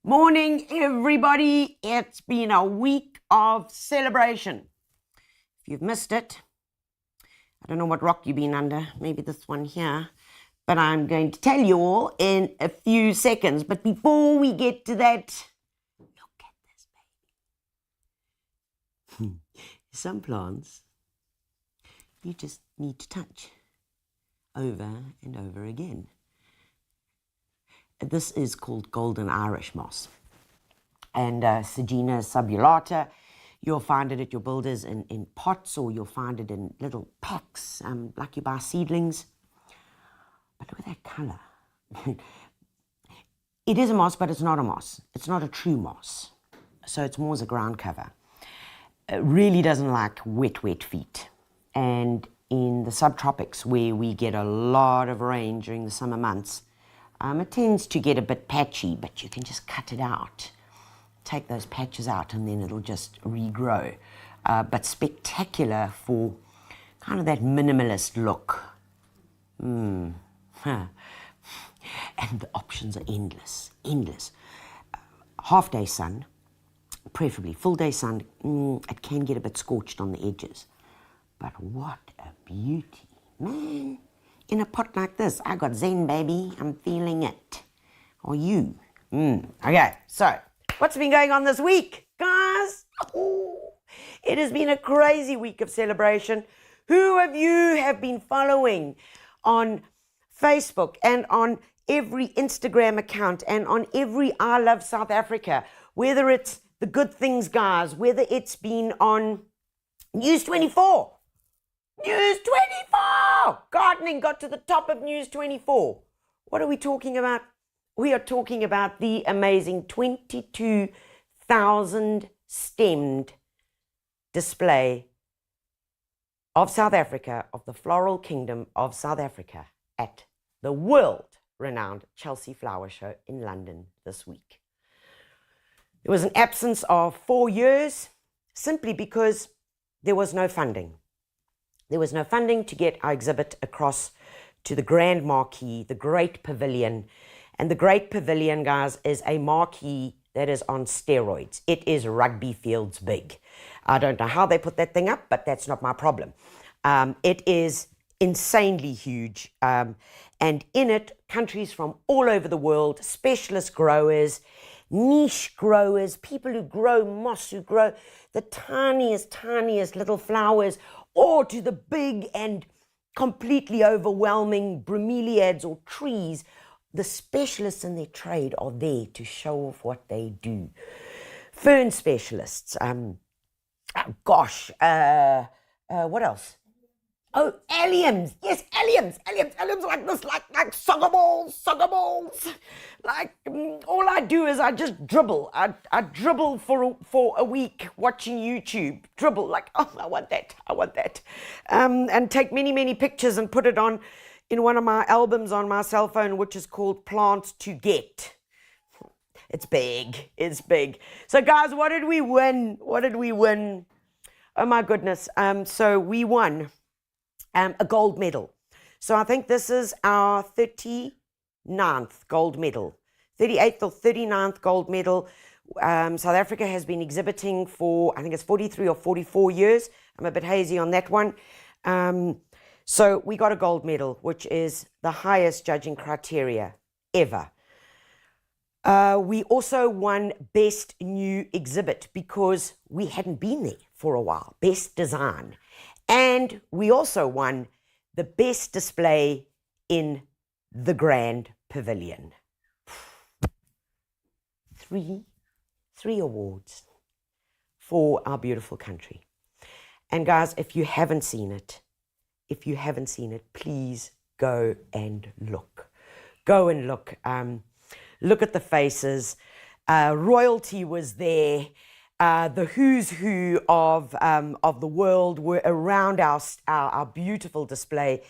Morning, everybody. It's been a week of celebration. If you've missed it, I don't know what rock you've been under, maybe this one here, but I'm going to tell you all in a few seconds. But before we get to that, look at this baby. Some plants you just need to touch over and over again. This is called golden Irish moss, and Sagina subulata. You'll find it at your builders in pots, or you'll find it in little packs, like you buy seedlings. But look at that colour. It is a moss, but it's not a moss. It's not a true moss. So it's more as a ground cover. It really doesn't like wet feet. And in the subtropics, where we get a lot of rain during the summer months, it tends to get a bit patchy, but you can just cut it out. Take those patches out and then it'll just regrow. But spectacular for kind of that minimalist look. And the options are endless. Half-day sun, preferably full-day sun. It can get a bit scorched on the edges. But what a beauty, man. In a pot like this, I got Zen, baby. I'm feeling it. Or you. Okay, so what's been going on this week, guys? It has been a crazy week of celebration. Who of you have been following on Facebook and on every Instagram account and on every I Love South Africa, whether it's the Good Things Guys, whether it's been on News 24? News 24! Gardening got to the top of News 24. What are we talking about? We are talking about the amazing 22,000 stemmed display of South Africa, of the floral kingdom of South Africa, at the world-renowned Chelsea Flower Show in London this week. There was an absence of 4 years simply because there was no funding. There was no funding to get our exhibit across to the Grand Marquee, the Great Pavilion. And the Great Pavilion, guys, is a marquee that is on steroids. It is rugby fields big. I don't know how they put that thing up, but that's not my problem. It is insanely huge. And in it, countries from all over the world, specialist growers, niche growers, people who grow moss, who grow the tiniest little flowers, or to the big and completely overwhelming bromeliads or trees. The specialists in their trade are there to show off what they do. Fern specialists, what else? Oh, alliums. Yes, alliums like this, like sugar balls. Like, all I do is I just dribble. I dribble for a week watching YouTube. Dribble, like, oh, I want that. And take many pictures and put it on in one of my albums on my cell phone, which is called Plant to Get. It's big. So, guys, what did we win? Oh, my goodness. So we won a gold medal. So I think this is our 39th gold medal, 38th or 39th gold medal. South Africa has been exhibiting for, I think it's 43 or 44 years. I'm a bit hazy on that one. So we got a gold medal, which is the highest judging criteria ever. We also won Best New Exhibit because we hadn't been there for a while. Best Design. And we also won the best display in the Grand Pavilion. Three awards for our beautiful country. And guys, if you haven't seen it, please go and look. Look at the faces. Royalty was there. The who's who of the world were around our beautiful display.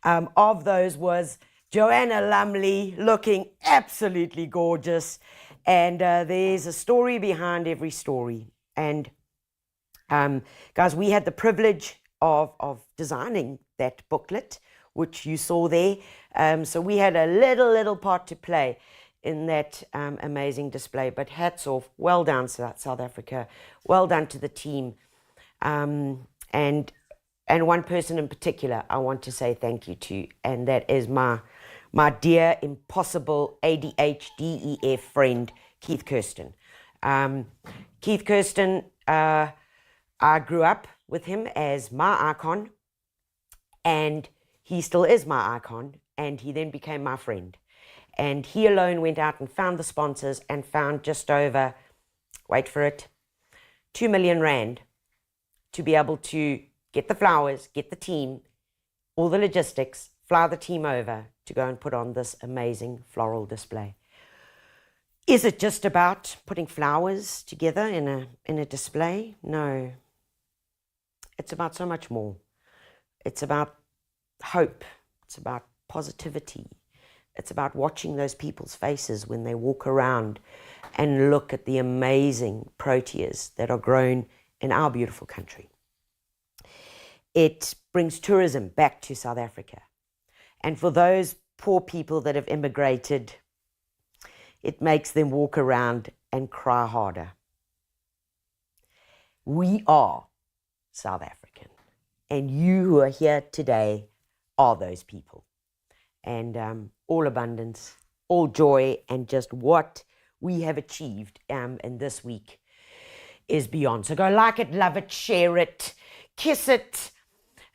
Of those was Joanna Lumley, looking absolutely gorgeous. And there's a story behind every story. And guys, we had the privilege of designing that booklet, which you saw there. So we had a little part to play in that amazing display. But hats off, well done, South Africa, well done to the team. And one person in particular I want to say thank you to, and that is my dear, impossible ADHDEF friend, Keith Kirsten. Keith Kirsten, I grew up with him as my icon, and he still is my icon, and he then became my friend. And he alone went out and found the sponsors and found just over, wait for it, 2 million rand to be able to get the flowers, get the team, all the logistics, fly the team over to go and put on this amazing floral display. Is it just about putting flowers together in a display? No. It's about so much more. It's about hope. It's about positivity. It's about watching those people's faces when they walk around and look at the amazing proteas that are grown in our beautiful country. It brings tourism back to South Africa. And for those poor people that have immigrated, it makes them walk around and cry harder. We are South African, and you who are here today are those people. And all abundance, all joy, and just what we have achieved in this week is beyond. So go like it, love it, share it, kiss it,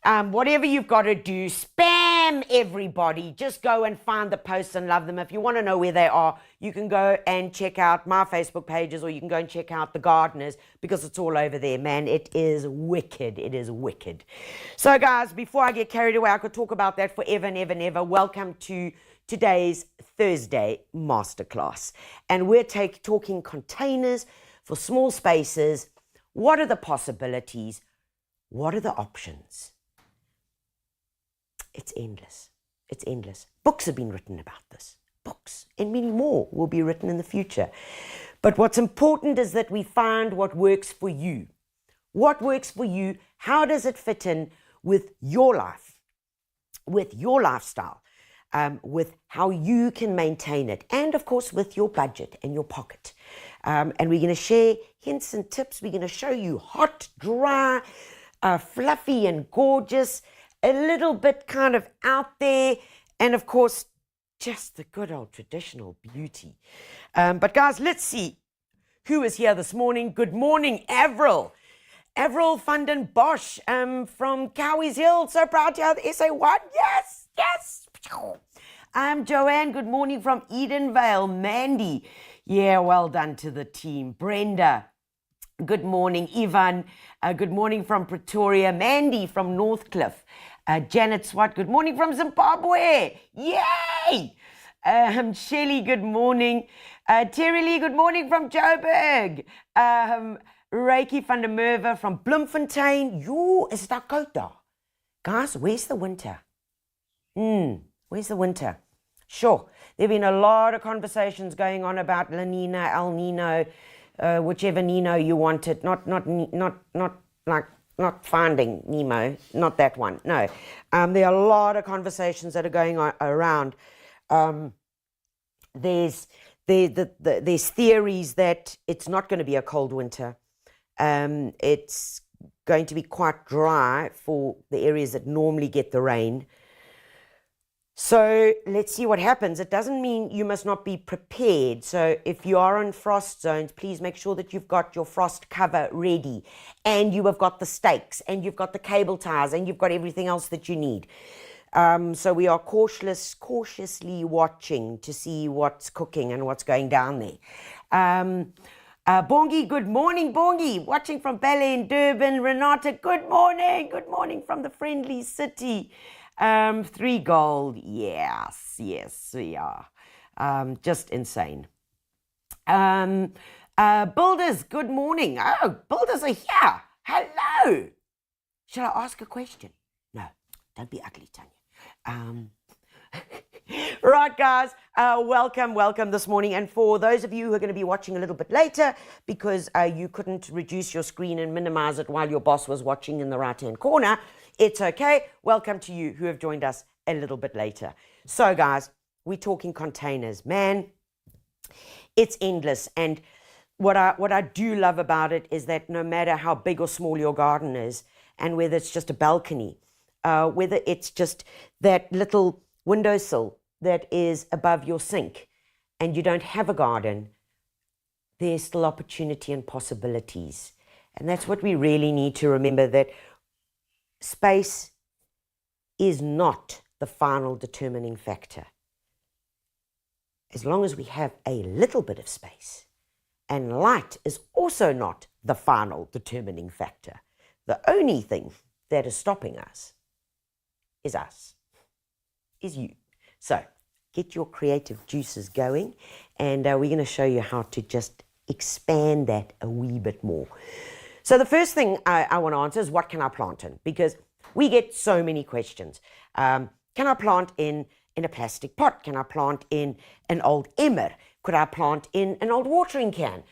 whatever you've got to do. Spam everybody. Just go and find the posts and love them. If you want to know where they are, you can go and check out my Facebook pages, or you can go and check out the gardeners, because it's all over there, man. It is wicked. It is wicked. So guys, before I get carried away, I could talk about that forever and ever and ever. Welcome to today's Thursday Masterclass. And we're talking containers for small spaces. What are the possibilities? What are the options? It's endless. It's endless. Books have been written about this. Books and many more will be written in the future. But what's important is that we find what works for you. What works for you? How does it fit in with your life, with your lifestyle, with how you can maintain it, and of course with your budget and your pocket. And we're going to share hints and tips. We're going to show you hot, dry, fluffy and gorgeous, a little bit kind of out there, and of course, just the good old traditional beauty. But guys, let's see who is here this morning. Good morning, Avril. Avril van den Bosch from Cowie's Hill. So proud to have the SA1. Yes, yes. Joanne, good morning from Edenvale. Mandy, yeah, well done to the team. Brenda, good morning. Ivan, good morning from Pretoria. Mandy from Northcliffe. Janet Swat, good morning from Zimbabwe. Yay! Shelley, good morning. Terry Lee, good morning from Joburg. Reiki van der Merwe from Bloemfontein. Yo, is Dakota. Guys, where's the winter? Where's the winter? Sure, there have been a lot of conversations going on about La Nina, El Nino, whichever Nino you wanted. Not Finding Nemo, not that one. No, there are a lot of conversations that are going on around. There's theories that it's not going to be a cold winter. It's going to be quite dry for the areas that normally get the rain. So let's see what happens. It doesn't mean you must not be prepared. So if you are in frost zones, please make sure that you've got your frost cover ready, and you have got the stakes, and you've got the cable ties, and you've got everything else that you need. So we are cautiously watching to see what's cooking and what's going down there. Bongi, good morning, Bongi, watching from Ballet in Durban. Renata, good morning from the friendly city. 3 gold, yes, we are. Just insane. Builders, good morning. Oh, builders are here. Hello. Shall I ask a question? No, don't be ugly, Tanya. Right, guys, welcome this morning. And for those of you who are going to be watching a little bit later, because you couldn't reduce your screen and minimize it while your boss was watching in the right-hand corner, it's okay. Welcome to you who have joined us a little bit later. So, guys, we're talking containers. Man, It's endless. And what I do love about it is that no matter how big or small your garden is, and whether it's just a balcony, whether it's just that little windowsill that is above your sink, and you don't have a garden, there's still opportunity and possibilities. And that's what we really need to remember, that space is not the final determining factor. As long as we have a little bit of space, and light is also not the final determining factor. The only thing that is stopping us, is you. So get your creative juices going, and we're going to show you how to just expand that a wee bit more. So the first thing I want to answer is, what can I plant in? Because we get so many questions. Can I plant in a plastic pot? Can I plant in an old emmer? Could I plant in an old watering can?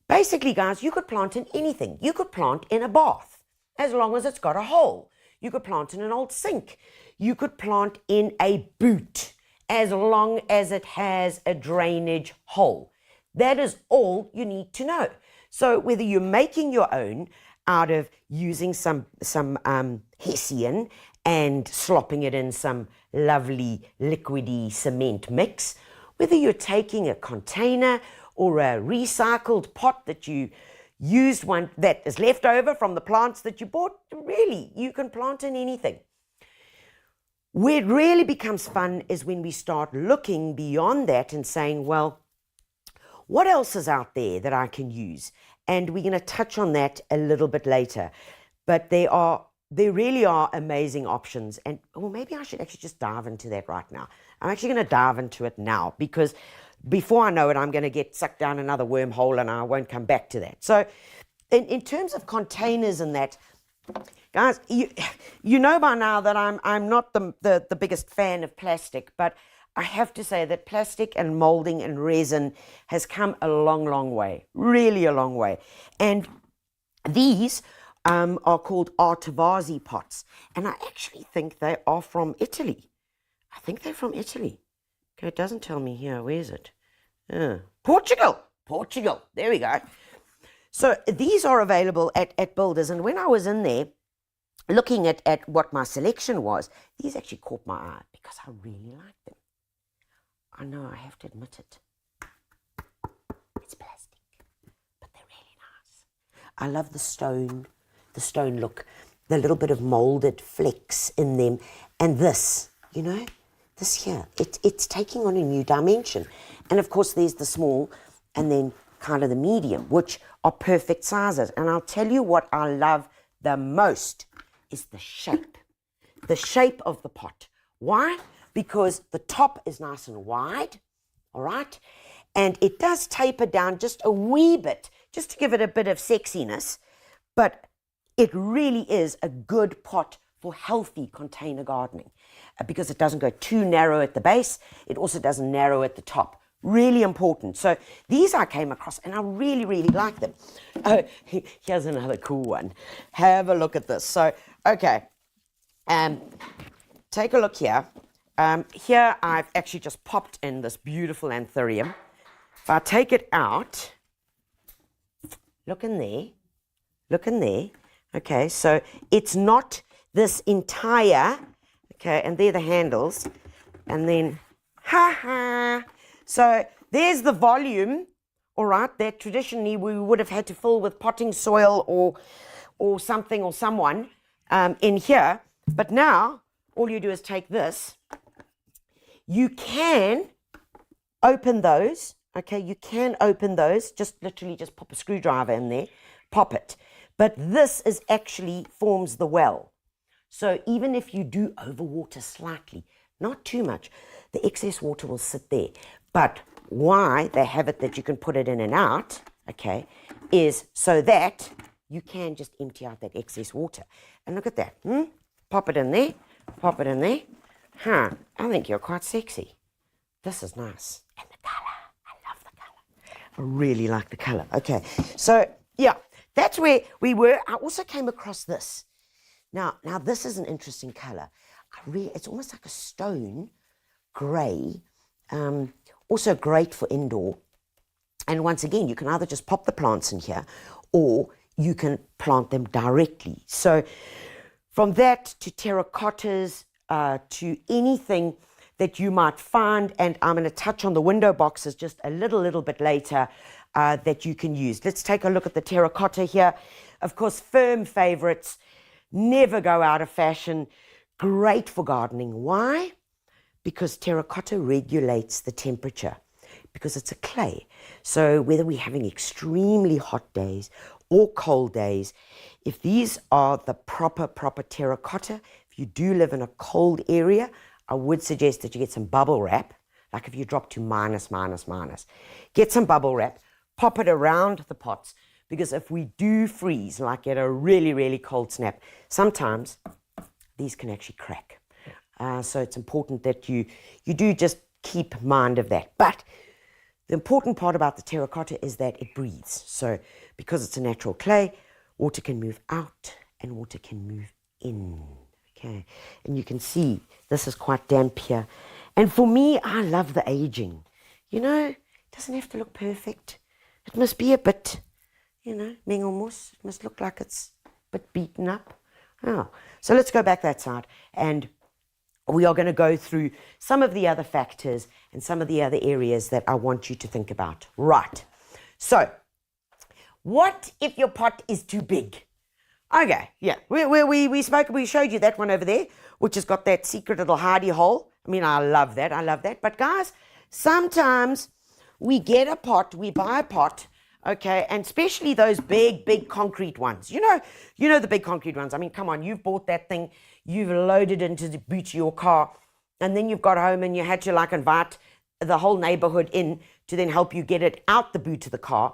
Basically, guys, you could plant in anything. You could plant in a bath, as long as it's got a hole. You could plant in an old sink. You could plant in a boot, as long as it has a drainage hole. That is all you need to know. So whether you're making your own out of using some Hessian and slopping it in some lovely liquidy cement mix, whether you're taking a container or a recycled pot that you used, one that is left over from the plants that you bought, really, you can plant in anything. Where it really becomes fun is when we start looking beyond that and saying, well, what else is out there that I can use? And we're going to touch on that a little bit later. But there really are amazing options. And maybe I should actually just dive into that right now. I'm actually going to dive into it now, because before I know it, I'm going to get sucked down another wormhole and I won't come back to that. So in terms of containers and that, guys, you know by now that I'm not the biggest fan of plastic, but I have to say that plastic and molding and resin has come a long, long way, really a long way. And these are called Artavasi pots. And I actually think they are from Italy. I think they're from Italy. Okay, it doesn't tell me here. Where is it? Portugal. There we go. So these are available at Builders. And when I was in there looking at what my selection was, these actually caught my eye because I really like them. I know, I have to admit it. It's plastic, but they're really nice. I love the stone look, the little bit of molded flecks in them. And this, this here, it's taking on a new dimension. And of course, there's the small and then kind of the medium, which are perfect sizes. And I'll tell you what I love the most is the shape of the pot. Why? Because the top is nice and wide, all right? And it does taper down just a wee bit, just to give it a bit of sexiness. But it really is a good pot for healthy container gardening, because it doesn't go too narrow at the base. It also doesn't narrow at the top. Really important. So these I came across and I really, really like them. Oh, here's another cool one. Have a look at this. So, okay, take a look here. Here I've actually just popped in this beautiful anthurium. If I take it out, look in there. Okay, so it's not this entire, okay, and they're the handles, and then, so there's the volume, all right, that traditionally we would have had to fill with potting soil or something or someone in here, but now all you do is take this. You can open those, okay, just literally just pop a screwdriver in there, pop it. But this forms the well. So even if you do overwater slightly, not too much, the excess water will sit there. But why they have it that you can put it in and out, okay, is so that you can just empty out that excess water. And look at that, pop it in there. I think you're quite sexy. This is nice. And the color, I love the color. I really like the color. Okay, so yeah, that's where we were. I also came across this. Now this is an interesting color. It's almost like a stone gray. Also great for indoor. And once again, you can either just pop the plants in here or you can plant them directly. So from that to terracottas, to anything that you might find, and I'm going to touch on the window boxes just a little bit later, that you can use. Let's take a look at the terracotta here. Of course, firm favorites, never go out of fashion, great for gardening. Why? Because terracotta regulates the temperature, because it's a clay. So whether we're having extremely hot days or cold days, if these are the proper terracotta, if you do live in a cold area, I would suggest that you get some bubble wrap. Like if you drop to minus, get some bubble wrap, pop it around the pots, because if we do freeze, like at a really cold snap, sometimes these can actually crack. So it's important that you do just keep mind of that. But the important part about the terracotta is that it breathes. So because it's a natural clay, water can move out and water can move in. Okay, and you can see this is quite damp here. And for me, I love the aging. You know, it doesn't have to look perfect. It must be a bit, you know, mengelmoes. It must look like it's a bit beaten up. Oh, so let's go back that side, and we are going to go through some of the other factors and some of the other areas that I want you to think about. Right. So, what if your pot is too big? Okay, yeah, we spoke, we showed you that one over there, which has got that secret little hidey hole. I mean, I love that. But guys, sometimes we get a pot, we buy a pot, okay, and especially those big concrete ones. You know the big concrete ones. I mean, come on, you've bought that thing, you've loaded into the boot of your car, and then you've got home and you had to like invite the whole neighborhood in to then help you get it out the boot of the car.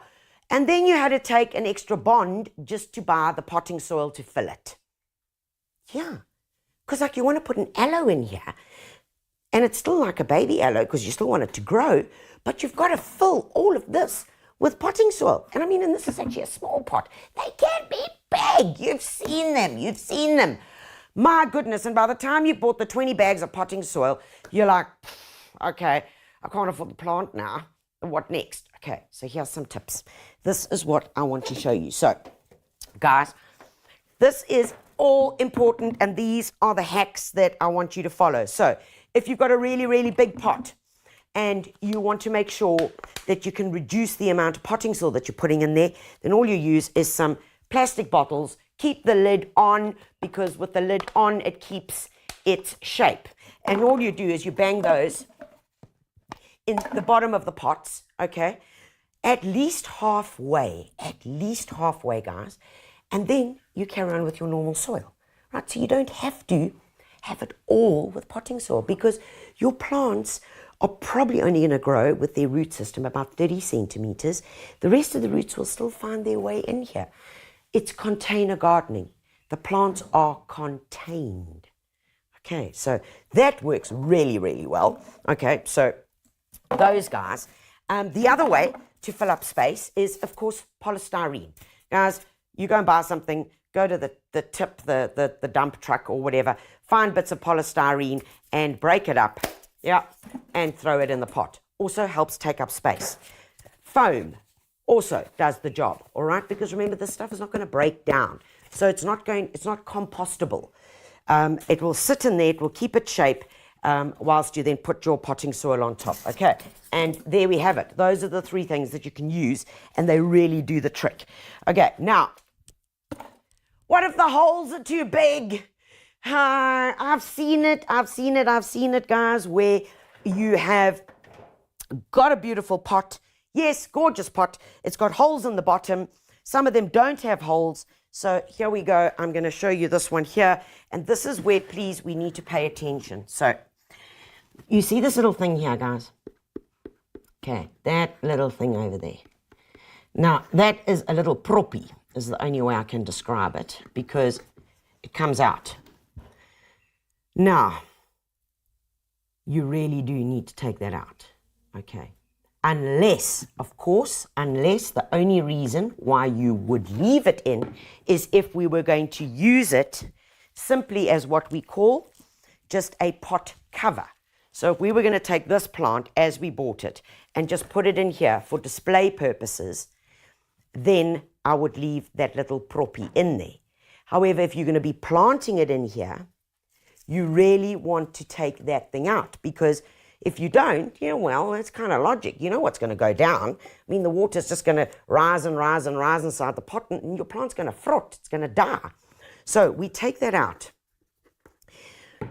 And then you had to take an extra bond just to buy the potting soil to fill it. Yeah, because like you want to put an aloe in here, and it's still like a baby aloe because you still want it to grow, but you've got to fill all of this with potting soil. And I mean, and this is actually a small pot. They can be big. You've seen them. My goodness, and by the time you bought the 20 bags of potting soil, you're like, okay, I can't afford the plant now. What next? Okay, so here's some tips. This is what I want to show you. So, guys, this is all important, and these are the hacks that I want you to follow. So, if you've got a really big pot and you want to make sure that you can reduce the amount of potting soil that you're putting in there, then all you use is some plastic bottles. Keep the lid on, because with the lid on, it keeps its shape. And all you do is you bang those in the bottom of the pots, okay, at least halfway, guys, and then you carry on with your normal soil, right? So you don't have to have it all with potting soil, because your plants are probably only going to grow with their root system about 30 centimeters. The rest of the roots will still find their way in here. It's container gardening. The plants are contained. Okay, so that works really well. Okay, so those guys. The other way to fill up space is, of course, polystyrene. Guys, you go and buy something, go to the tip, the dump truck or whatever, find bits of polystyrene and break it up, yeah, and throw it in the pot. Also helps take up space. Foam also does the job, all right? Because remember, this stuff is not going to break down. So it's not compostable. It will sit in there, it will keep its shape, whilst you then put your potting soil on top. Okay, and there we have it. Those are the three things that you can use, and they really do the trick. Okay, now, what if the holes are too big? I've seen it, guys, where you have got a beautiful pot. Yes, gorgeous pot. It's got holes in the bottom. Some of them don't have holes. So here we go. I'm going to show you this one here. And this is where, please, we need to pay attention. So you see this little thing here, guys? Okay, that little thing over there. Now, that is a little proppy, is the only way I can describe it, because it comes out. Now, you really do need to take that out, okay? Unless, of course, the only reason why you would leave it in is if we were going to use it simply as what we call just a pot cover. So if we were going to take this plant as we bought it and just put it in here for display purposes, then I would leave that little proppy in there. However, if you're going to be planting it in here, you really want to take that thing out, because if you don't, yeah, well, that's kind of logic. You know what's going to go down. I mean, the water's just going to rise and rise and rise inside the pot, and your plant's going to frot. It's going to die. So we take that out.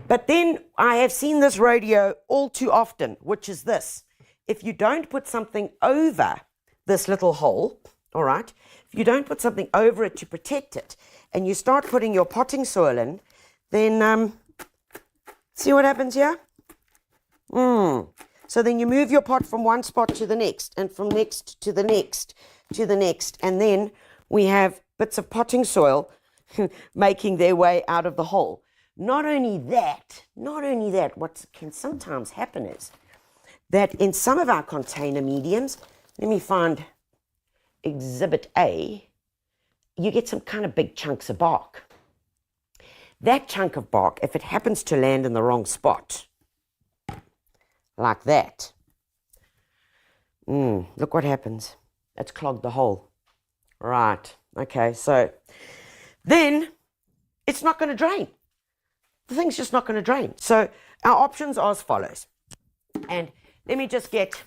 But then I have seen this rodeo all too often, which is this. If you don't put something over this little hole, all right, if you don't put something over it to protect it, and you start putting your potting soil in, then see what happens here? So then you move your pot from one spot to the next, and from next to the next to the next, and then we have bits of potting soil making their way out of the hole. Not only that, what can sometimes happen is that in some of our container mediums, let me find Exhibit A, you get some kind of big chunks of bark. That chunk of bark, if it happens to land in the wrong spot, like that, look what happens. It's clogged the hole. Right, okay, so then it's not going to drain. The thing's just not going to drain. So our options are as follows. And let me just get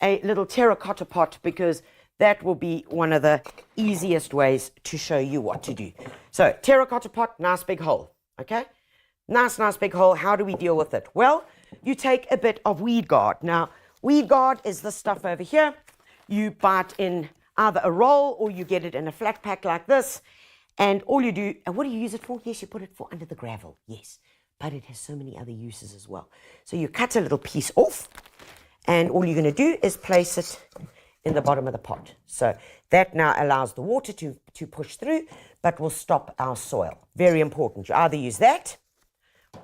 a little terracotta pot, because that will be one of the easiest ways to show you what to do. So terracotta pot, nice big hole, okay? Nice big hole. How do we deal with it? Well, you take a bit of weed guard. Now, weed guard is this stuff over here. You buy it in either a roll or you get it in a flat pack like this. And all you do, and what do you use it for? Yes, you put it for under the gravel, yes. But it has so many other uses as well. So you cut a little piece off, and all you're going to do is place it in the bottom of the pot. So that now allows the water to push through, but will stop our soil. Very important. You either use that,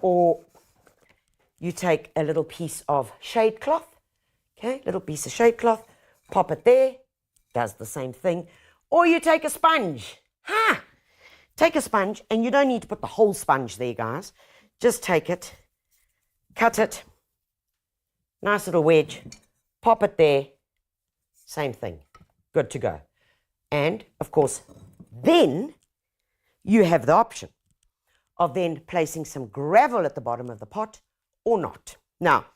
or you take a little piece of shade cloth, okay, little piece of shade cloth, pop it there, does the same thing. Or you take a sponge. Take a sponge, and you don't need to put the whole sponge there, guys. Just take it, cut it, nice little wedge, pop it there, same thing, good to go. And, of course, then you have the option of then placing some gravel at the bottom of the pot or not. Now,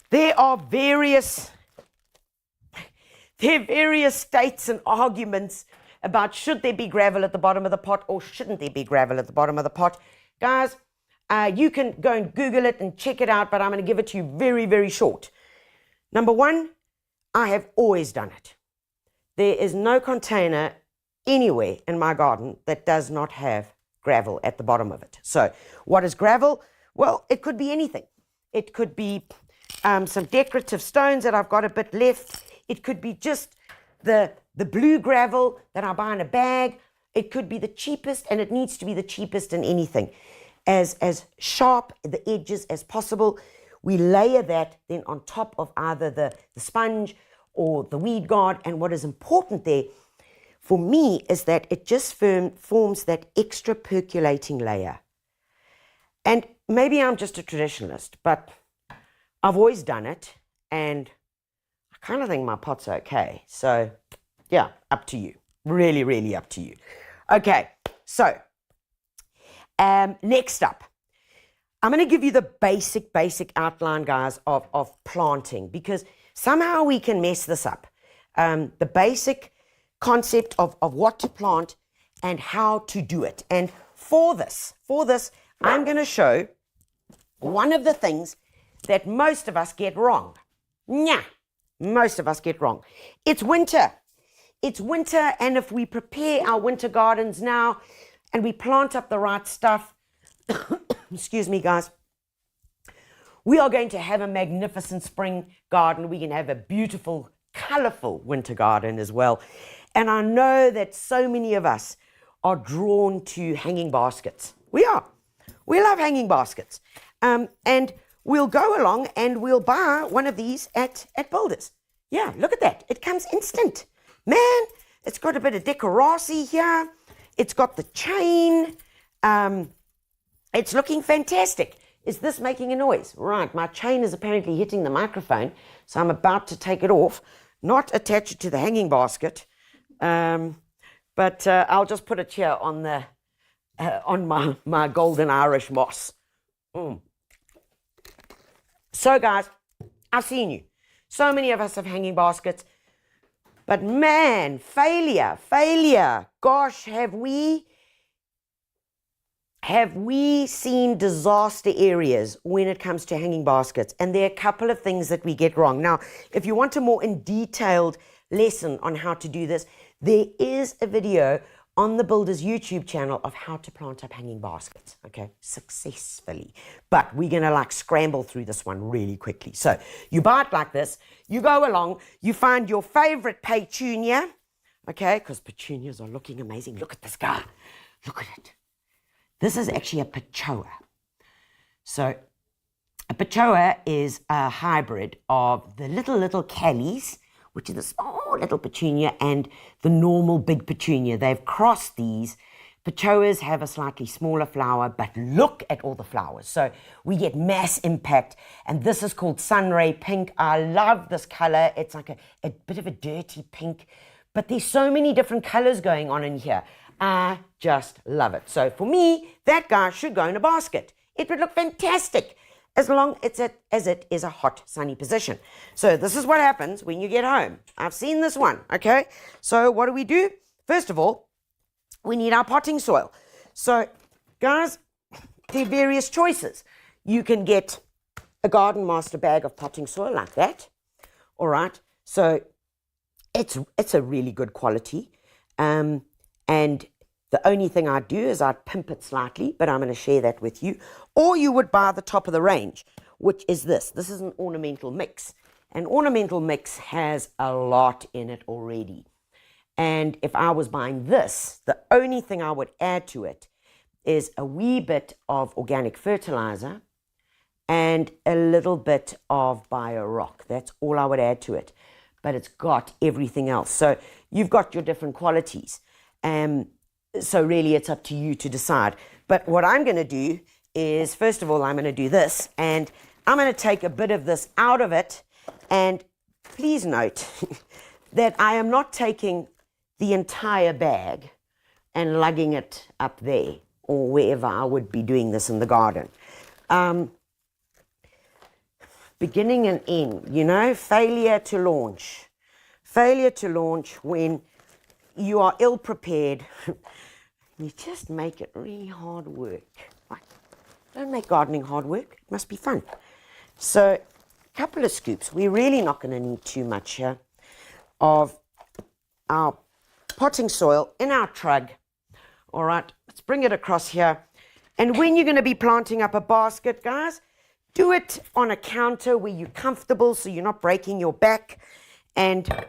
there are various states and arguments about should there be gravel at the bottom of the pot or shouldn't there be gravel at the bottom of the pot. Guys, you can go and Google it and check it out, but I'm going to give it to you very, very short. Number one, I have always done it. There is no container anywhere in my garden that does not have gravel at the bottom of it. So what is gravel? Well, it could be anything. It could be some decorative stones that I've got a bit left. It could be just the blue gravel that I buy in a bag. It could be the cheapest, and it needs to be the cheapest in anything. As sharp at the edges as possible. We layer that then on top of either the sponge or the weed guard. And what is important there for me is that it just forms that extra percolating layer. And maybe I'm just a traditionalist, but I've always done it, and I kind of think my pot's okay. So, yeah, up to you. Really, really up to you. Okay, so next up, I'm going to give you the basic outline, guys, of planting, because somehow we can mess this up. The basic concept of what to plant and how to do it. And for this, I'm going to show one of the things that most of us get wrong. Most of us get wrong. It's winter. It's winter, and if we prepare our winter gardens now and we plant up the right stuff, excuse me, guys, we are going to have a magnificent spring garden. We can have a beautiful, colorful winter garden as well. And I know that so many of us are drawn to hanging baskets. We are. We love hanging baskets. And we'll go along and we'll buy one of these at Builders. Yeah, look at that. It comes instant. Man, it's got a bit of decoracy here. It's got the chain. It's looking fantastic. is this making a noise? Right, my chain is apparently hitting the microphone, so I'm about to take it off, not attach it to the hanging basket, but I'll just put it here on the on my golden Irish moss. So guys, I've seen you. So many of us have hanging baskets, but man, failure. Gosh, have we seen disaster areas when it comes to hanging baskets? And there are a couple of things that we get wrong. Now, if you want a more detailed lesson on how to do this, there is a video on the Builder's YouTube channel of how to plant up hanging baskets, okay, successfully. But we're going to like scramble through this one really quickly. So you buy it like this, you go along, you find your favorite petunia, okay, because petunias are looking amazing. Look at this guy. Look at it. This is actually a pechoa. So a pechoa is a hybrid of the little callies, which is the small little petunia, and the normal big petunia. They've crossed these. Pechoas have a slightly smaller flower, but look at all the flowers. So we get mass impact, and this is called sunray pink. I love this color. It's like a bit of a dirty pink, but there's so many different colors going on in here. I just love it. So for me, that guy should go in a basket. It would look fantastic as long as it is a hot, sunny position. So this is what happens when you get home. I've seen this one, okay? So what do? First of all, we need our potting soil. So guys, there are various choices. You can get a Garden Master bag of potting soil like that. All right. So it's a really good quality. And the only thing I'd do is I'd pimp it slightly, but I'm going to share that with you. Or you would buy the top of the range, which is this. This is an ornamental mix. An ornamental mix has a lot in it already. And if I was buying this, the only thing I would add to it is a wee bit of organic fertilizer and a little bit of bio-rock. That's all I would add to it. But it's got everything else. So you've got your different qualities. So really it's up to you to decide. But what I'm going to do is, first of all, I'm going to do this, and I'm going to take a bit of this out of it. And please note that I am not taking the entire bag and lugging it up there or wherever I would be doing this in the garden. Beginning and end, failure to launch. Failure to launch when you are ill-prepared. You just make it really hard work. Right. Don't make gardening hard work. It must be fun. So a couple of scoops. We're really not going to need too much here of our potting soil in our trug. All right, let's bring it across here. And when you're going to be planting up a basket, guys, do it on a counter where you're comfortable so you're not breaking your back. And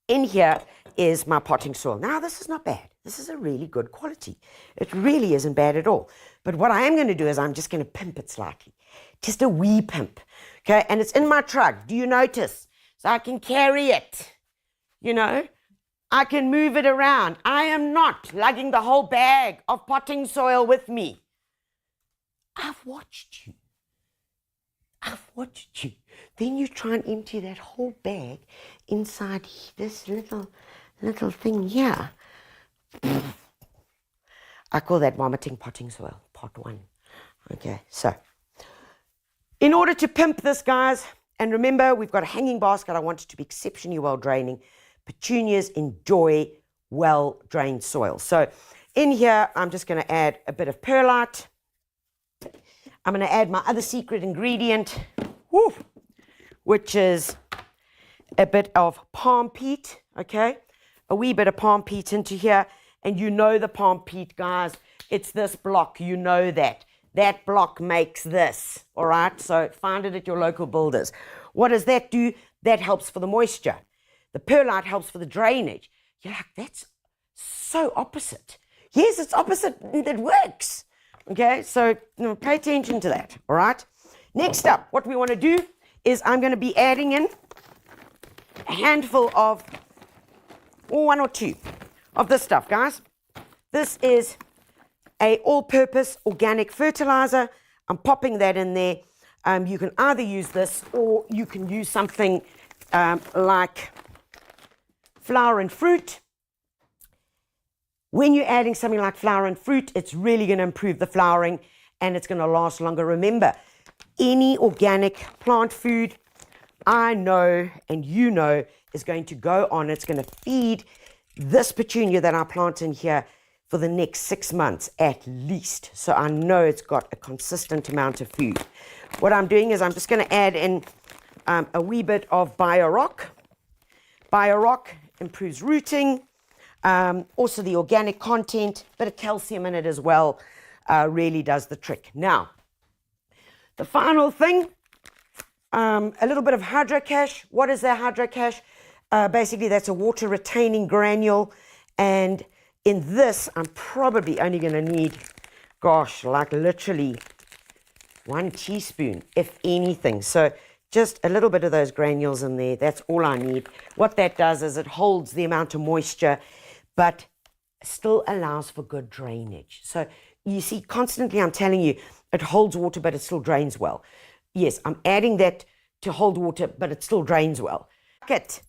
in here is my potting soil. Now, this is not bad. This is a really good quality. It really isn't bad at all. But what I am going to do is I'm just going to pimp it slightly. Just a wee pimp. Okay, and it's in my trug. Do you notice? So I can carry it. I can move it around. I am not lugging the whole bag of potting soil with me. I've watched you. Then you try and empty that whole bag inside this little thing here. I call that vomiting potting soil, pot 1. Okay, so in order to pimp this, guys, and remember, we've got a hanging basket. I want it to be exceptionally well draining. Petunias enjoy well-drained soil. So in here, I'm just going to add a bit of perlite. I'm going to add my other secret ingredient, which is a bit of palm peat, okay? A wee bit of palm peat into here. And the palm peat, guys, it's this block. You know that. That block makes this, all right? So find it at your local builders. What does that do? That helps for the moisture. The perlite helps for the drainage. You're like, that's so opposite. Yes, it's opposite. It works. Okay, so pay attention to that, all right? Next up, what we want to do is I'm going to be adding in a handful of, or 1 or 2 of this stuff, guys. This is a all-purpose organic fertilizer. I'm popping that in there. You can either use this or you can use something like flour and fruit. When you're adding something like flour and fruit, it's really going to improve the flowering and it's going to last longer. Remember, any organic plant food, I know and you know, is going to go on. It's going to feed this petunia that I plant in here for the next 6 months at least. So I know it's got a consistent amount of food. What I'm doing is I'm just going to add in a wee bit of Bio-Rock. Bio-Rock improves rooting, also the organic content, bit of calcium in it as well, really does the trick. Now, the final thing, a little bit of Hydrocash. What is that Hydrocash? Basically, that's a water retaining granule, and in this, I'm probably only going to need, gosh, like literally 1 teaspoon, if anything. So just a little bit of those granules in there. That's all I need. What that does is it holds the amount of moisture, but still allows for good drainage. So you see, constantly I'm telling you, it holds water, but it still drains well. Yes, I'm adding that to hold water, but it still drains well. Bucket.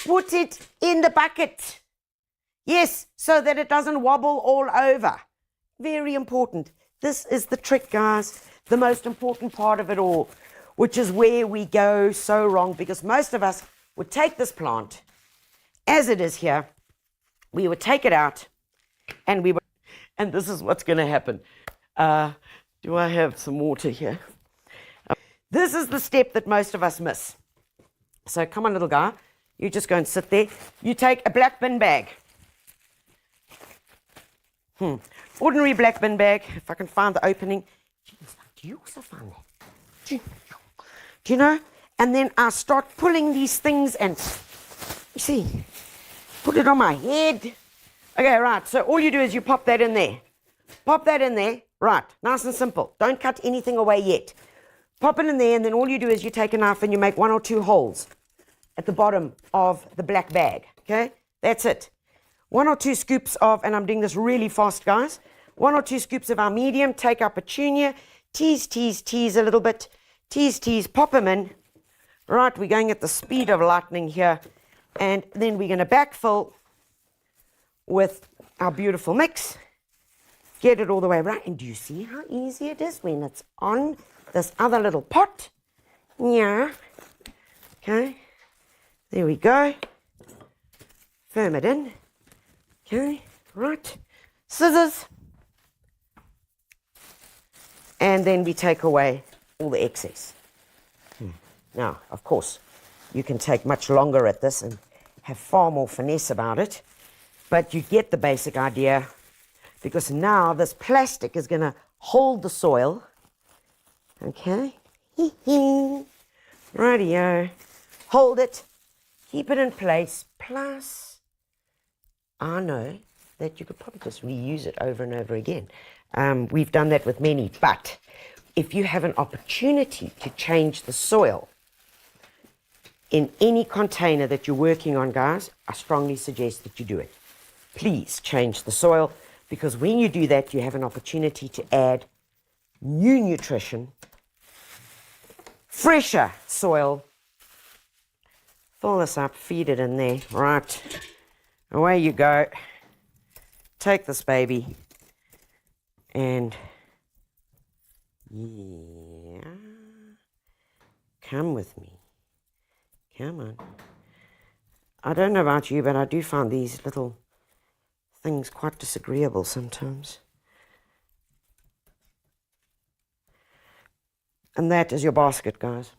Put it in the bucket. Yes, so that it doesn't wobble all over. Very important. This is the trick, guys. The most important part of it all, which is where we go so wrong, because most of us would take this plant as it is here. We would take it out and and this is what's going to happen. Do I have some water here? This is the step that most of us miss. So come on, little guy. You just go and sit there. You take a black bin bag. Ordinary black bin bag, if I can find the opening. Jeez, do you also find that? Do you know? And then I start pulling these things and, you see, put it on my head. Okay, right, so all you do is you pop that in there. Pop that in there. Right, nice and simple. Don't cut anything away yet. Pop it in there, and then all you do is you take a knife and you make 1 or 2 holes at the bottom of the black bag, okay? That's it. 1 or 2 scoops of, and I'm doing this really fast, guys, 1 or 2 scoops of our medium, take our petunia, tease a little bit, tease, pop them in. Right, we're going at the speed of lightning here, and then we're going to backfill with our beautiful mix. Get it all the way around, and do you see how easy it is when it's on this other little pot? Yeah. Okay. There we go. Firm it in. Okay. Right. Scissors. And then we take away all the excess. Now, of course, you can take much longer at this and have far more finesse about it. But you get the basic idea, because now this plastic is going to hold the soil. Okay. Rightio. Hold it. Keep it in place. Plus, I know that you could probably just reuse it over and over again. We've done that with many. But if you have an opportunity to change the soil in any container that you're working on, guys, I strongly suggest that you do it. Please change the soil, because when you do that, you have an opportunity to add new nutrition, fresher soil. Fill this up, feed it in there. Right, away you go. Take this baby and yeah, come with me. Come on. I don't know about you, but I do find these little things quite disagreeable sometimes. And that is your basket, guys.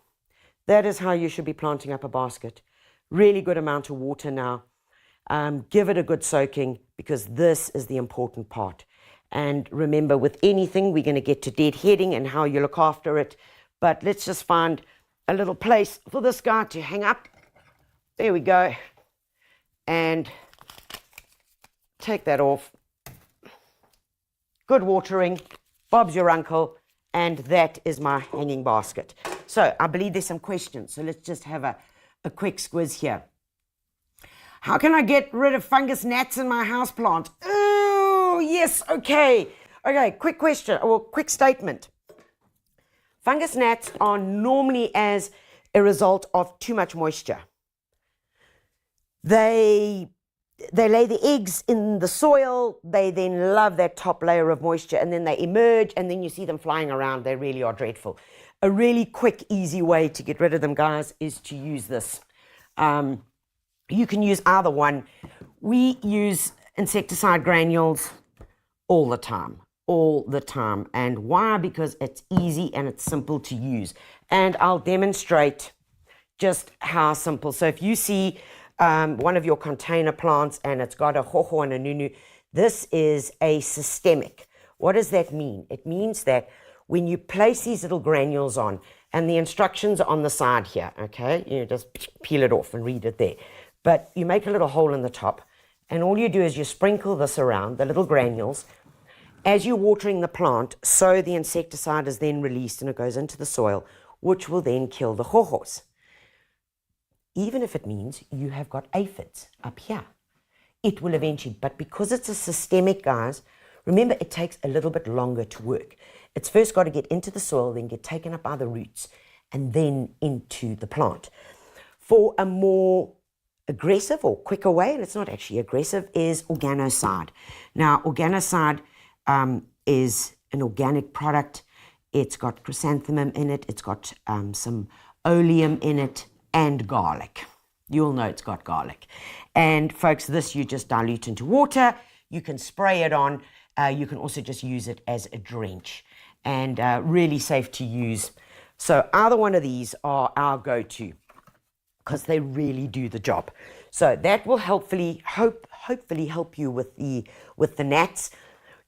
That is how you should be planting up a basket. Really good amount of water now. Give it a good soaking, because this is the important part. And remember, with anything, we're going to get to deadheading and how you look after it. But let's just find a little place for this guy to hang up. There we go. And take that off. Good watering. Bob's your uncle. And that is my hanging basket. So I believe there's some questions. So let's just have a quick squiz here. How can I get rid of fungus gnats in my houseplant? Oh, yes, okay. Okay, quick question, or quick statement. Fungus gnats are normally as a result of too much moisture. They lay the eggs in the soil, they then love that top layer of moisture, and then they emerge, and then you see them flying around. They really are dreadful. A really quick, easy way to get rid of them, guys, is to use this. You can use either one. We use insecticide granules all the time. And why? Because it's easy and it's simple to use. And I'll demonstrate just how simple. So if you see one of your container plants and it's got a hoho and a nunu, this is a systemic. What does that mean? It means that when you place these little granules on, and the instructions are on the side here, okay? You just peel it off and read it there. But you make a little hole in the top, and all you do is you sprinkle this around, the little granules. As you're watering the plant, so the insecticide is then released and it goes into the soil, which will then kill the hohos. Even if it means you have got aphids up here, it will eventually, but because it's a systemic, guys, remember it takes a little bit longer to work. It's first got to get into the soil, then get taken up by the roots, and then into the plant. For a more aggressive or quicker way, and it's not actually aggressive, is organocide. Now, organocide is an organic product. It's got chrysanthemum in it. It's got some oleum in it and garlic. You'll know it's got garlic. And folks, this you just dilute into water. You can spray it on. You can also just use it as a drench, and really safe to use. So either one of these are our go-to because they really do the job. So that will hopefully help you with the gnats.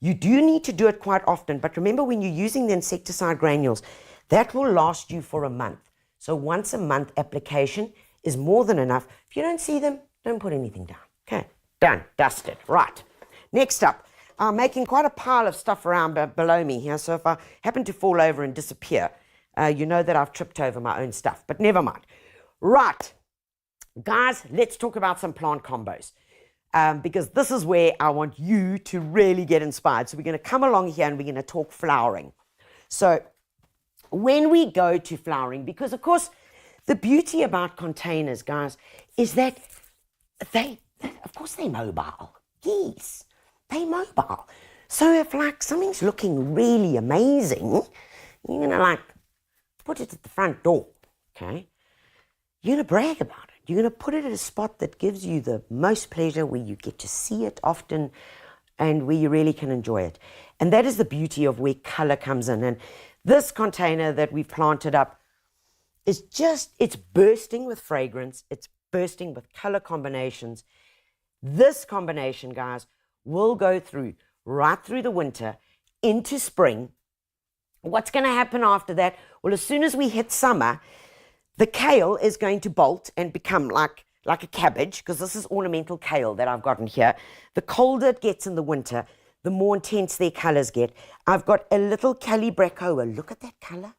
You do need to do it quite often, but remember when you're using the insecticide granules, that will last you for a month. So once a month application is more than enough. If you don't see them, don't put anything down. Okay, done, dusted. Right, next up, I'm making quite a pile of stuff around below me here, so if I happen to fall over and disappear, you know that I've tripped over my own stuff, but never mind. Right, guys, let's talk about some plant combos, because this is where I want you to really get inspired. So we're going to come along here and we're going to talk flowering. So when we go to flowering, because of course the beauty about containers, guys, is that they're mobile. Yes, they're mobile. So if like something's looking really amazing, you're going to like put it at the front door, okay? You're going to brag about it. You're going to put it at a spot that gives you the most pleasure, where you get to see it often and where you really can enjoy it. And that is the beauty of where color comes in. And this container that we've planted up is just, it's bursting with fragrance. It's bursting with color combinations. This combination, guys, will go through right through the winter into spring. What's going to happen after that? Well, as soon as we hit summer, the kale is going to bolt and become like a cabbage, because this is ornamental kale that I've gotten here. The colder it gets in the winter, the more intense their colors get. I've got a little calibrachoa. Look at that color.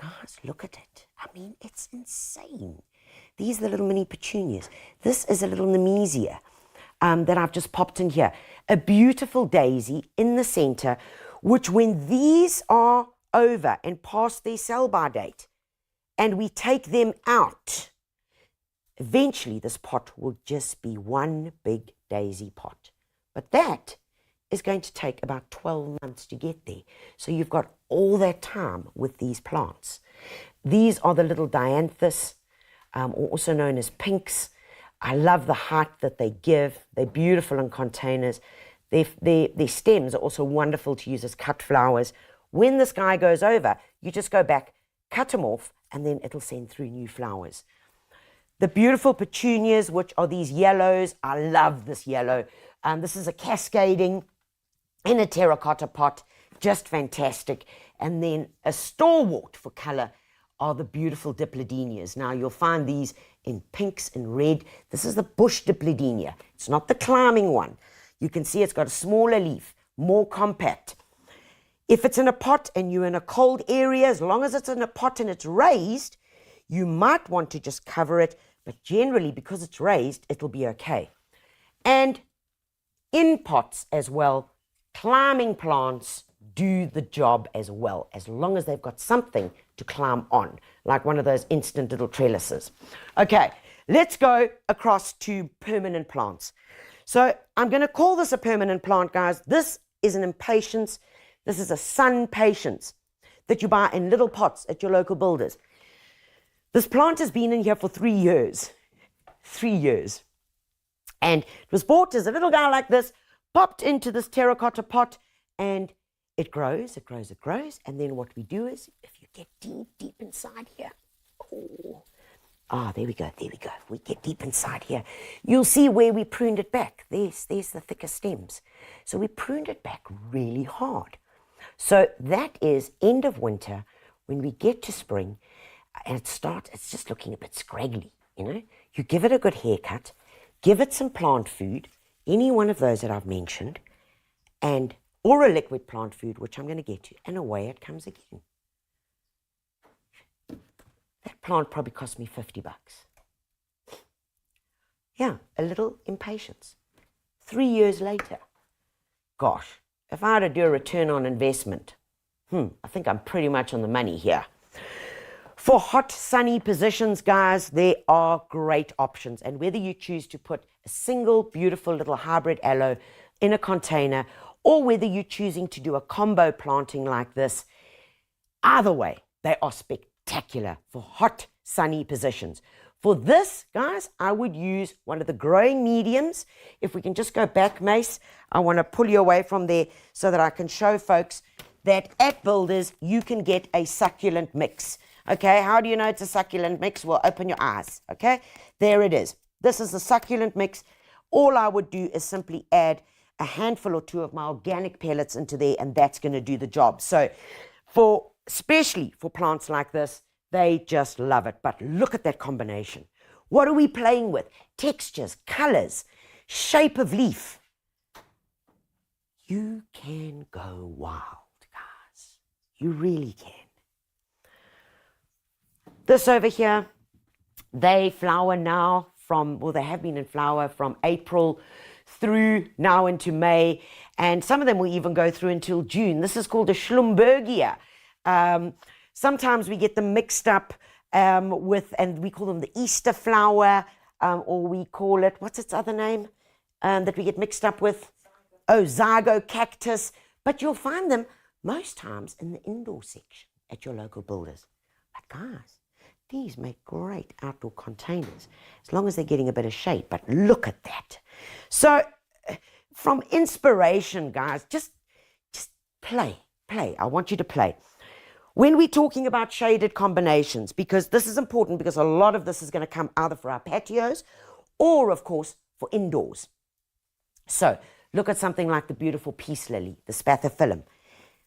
Guys, look at it. I mean, it's insane. These are the little mini petunias. This is a little nemesia that I've just popped in here. A beautiful daisy in the center, which when these are over and past their sell-by date, and we take them out, eventually this pot will just be one big daisy pot. But that is going to take about 12 months to get there. So you've got all that time with these plants. These are the little dianthus, also known as pinks. I love the height that they give. They're beautiful in containers. Their stems are also wonderful to use as cut flowers. When this guy goes over, you just go back, cut them off, and then it'll send through new flowers. The beautiful petunias, which are these yellows. I love this yellow. This is a cascading in a terracotta pot, just fantastic. And then a stalwart for color are the beautiful dipladenias. Now you'll find these in pinks and red. This is the bush dipladenia. It's not the climbing one. You can see it's got a smaller leaf, more compact. If it's in a pot and you're in a cold area, as long as it's in a pot and it's raised, you might want to just cover it, but generally because it's raised, it'll be okay. And in pots as well, climbing plants do the job as well, as long as they've got something to climb on, like one of those instant little trellises. Okay, let's go across to permanent plants. So I'm going to call this a permanent plant, guys. This is an impatiens. This is a sun patience that you buy in little pots at your local builders. This plant has been in here for 3 years. 3 years. And it was bought as a little guy like this, popped into this terracotta pot, and it grows, it grows, it grows. And then what we do is, if you get deep, deep inside here, there we go, there we go. If we get deep inside here, you'll see where we pruned it back. There's the thicker stems. So we pruned it back really hard. So that is end of winter. When we get to spring, and it's just looking a bit scraggly, you know. You give it a good haircut, give it some plant food, any one of those that I've mentioned, or a liquid plant food, which I'm going to get to, and away it comes again. That plant probably cost me $50. Yeah, a little impatience. 3 years later, gosh, if I had to do a return on investment, I think I'm pretty much on the money here. For hot, sunny positions, guys, there are great options. And whether you choose to put a single beautiful little hybrid aloe in a container, or whether you're choosing to do a combo planting like this, either way, they are spectacular for hot, sunny positions. For this, guys, I would use one of the growing mediums. If we can just go back, Mace, I want to pull you away from there so that I can show folks that at Builders, you can get a succulent mix. Okay, how do you know it's a succulent mix? Well, open your eyes, okay? There it is. This is the succulent mix. All I would do is simply add a handful or two of my organic pellets into there, and that's going to do the job. So especially for plants like this, they just love it. But look at that combination. What are we playing with? Textures, colors, shape of leaf. You can go wild, guys. You really can. This over here, they flower now they have been in flower from April through now into May, and some of them will even go through until June. This is called a Schlumbergia. Sometimes we get them mixed up and we call them the Easter flower, or we call it, what's its other name that we get mixed up with? Zygo cactus. But you'll find them most times in the indoor section at your local builders. But guys, these make great outdoor containers as long as they're getting a bit of shade. But look at that. So from inspiration, guys, just play. I want you to play. When we're talking about shaded combinations, because this is important, because a lot of this is going to come either for our patios or, of course, for indoors. So look at something like the beautiful peace lily, the spathiphyllum.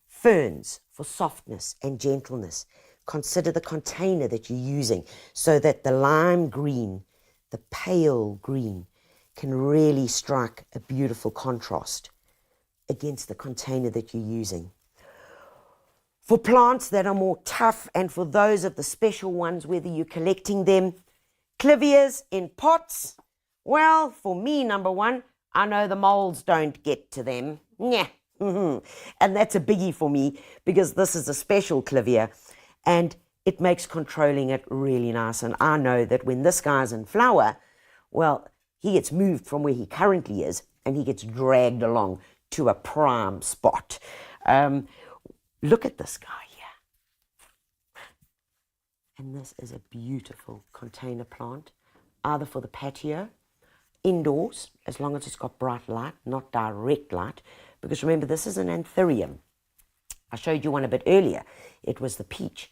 Ferns for softness and gentleness. Consider the container that you're using so that the lime green, the pale green, can really strike a beautiful contrast against the container that you're using. For plants that are more tough, and for those of the special ones, whether you're collecting them, clivias in pots, well, for me, number one, I know the molds don't get to them. Yeah. And that's a biggie for me, because this is a special clivia, and it makes controlling it really nice. And I know that when this guy's in flower, well, he gets moved from where he currently is, and he gets dragged along to a prime spot. Look at this guy here. And this is a beautiful container plant, either for the patio, indoors, as long as it's got bright light, not direct light. Because remember, this is an anthurium. I showed you one a bit earlier. It was the peach.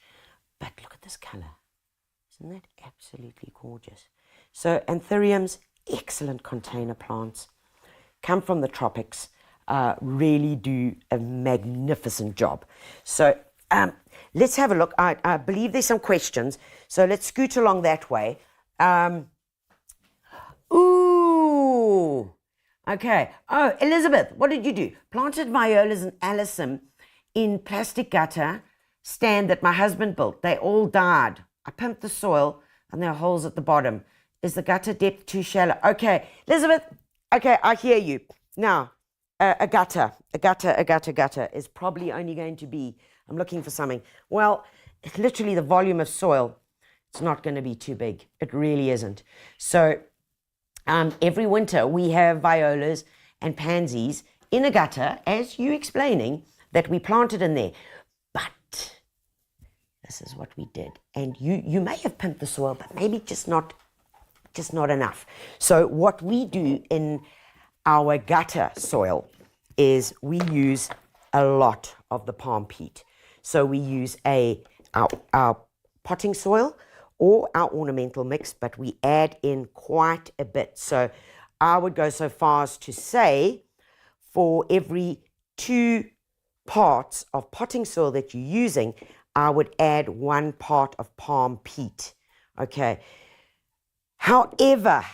But look at this color. Isn't that absolutely gorgeous? So anthuriums, excellent container plants, come from the tropics. Really do a magnificent job. So let's have a look. I believe there's some questions. So let's scoot along that way. Okay. Oh, Elizabeth, what did you do? Planted violas and alyssum in plastic gutter stand that my husband built. They all died. I pumped the soil and there are holes at the bottom. Is the gutter depth too shallow? Okay, Elizabeth. Okay, I hear you. Now, a gutter is probably only going to be, I'm looking for something. Well, literally the volume of soil, it's not going to be too big. It really isn't. So every winter we have violas and pansies in a gutter, as you explaining, that we planted in there. But this is what we did. And you may have pimped the soil, but maybe just not enough. So what we do in our gutter soil is we use a lot of the palm peat. So we use our potting soil or our ornamental mix, but we add in quite a bit. So I would go so far as to say for every 2 parts of potting soil that you're using, I would add 1 part of palm peat. Okay. However,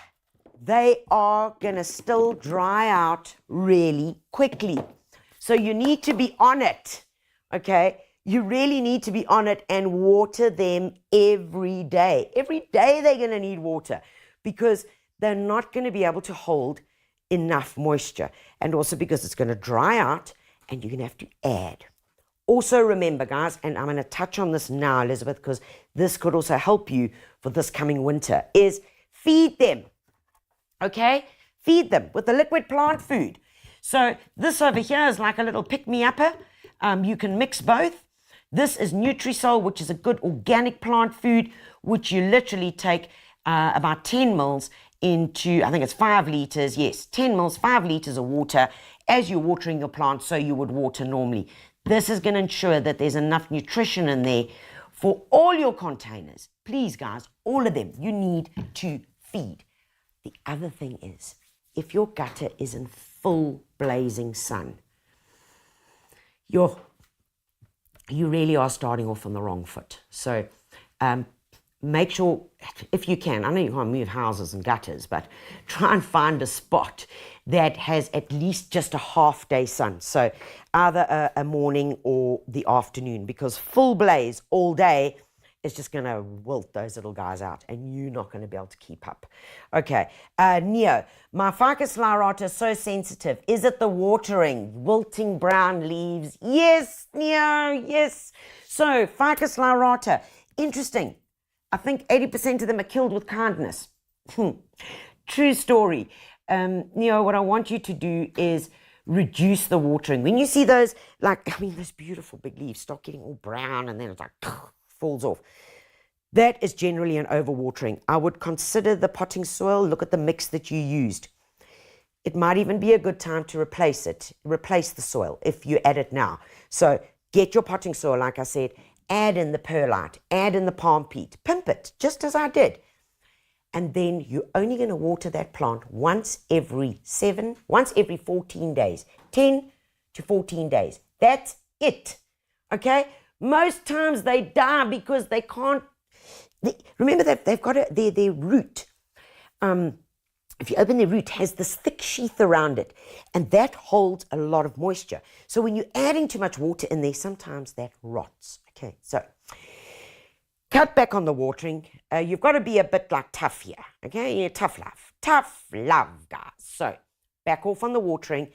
they are going to still dry out really quickly. So you need to be on it. Okay. You really need to be on it and water them every day. Every day they're going to need water because they're not going to be able to hold enough moisture. And also because it's going to dry out and you're going to have to add. Also remember, guys, and I'm going to touch on this now, Elizabeth, because this could also help you for this coming winter, is feed them. Okay? Feed them with the liquid plant food. So this over here is like a little pick-me-upper. You can mix both. This is Nutrisol, which is a good organic plant food, which you literally take about 10 mils into, I think it's 5 liters. Yes, 10 mils, 5 liters of water as you're watering your plants, so you would water normally. This is going to ensure that there's enough nutrition in there for all your containers. Please, guys, all of them, you need to feed. The other thing is, if your gutter is in full blazing sun, you really are starting off on the wrong foot. So make sure, if you can, I know you can't move houses and gutters, but try and find a spot that has at least just a half day sun. So either a morning or the afternoon, because full blaze all day is just going to wilt those little guys out and you're not going to be able to keep up. Okay, Neo, my ficus lyrata is so sensitive. Is it the watering, wilting brown leaves? Yes, Neo, yes. So ficus lyrata, interesting. I think 80% of them are killed with kindness. True story. Neo, what I want you to do is reduce the watering. When you see those, those beautiful big leaves start getting all brown and then it's like falls off. That is generally an overwatering. I would consider the potting soil, look at the mix that you used. It might even be a good time to replace the soil if you add it now. So get your potting soil, like I said, add in the perlite, add in the palm peat, pimp it, just as I did. And then you're only going to water that plant once every 14 days, 10 to 14 days. That's it. Okay? Most times they die because they can't. Remember that they've got their root. If you open their root, has this thick sheath around it, and that holds a lot of moisture. So when you're adding too much water in there, sometimes that rots. Okay, so cut back on the watering. You've got to be a bit tough here. Okay, yeah, tough love, guys. So back off on the watering,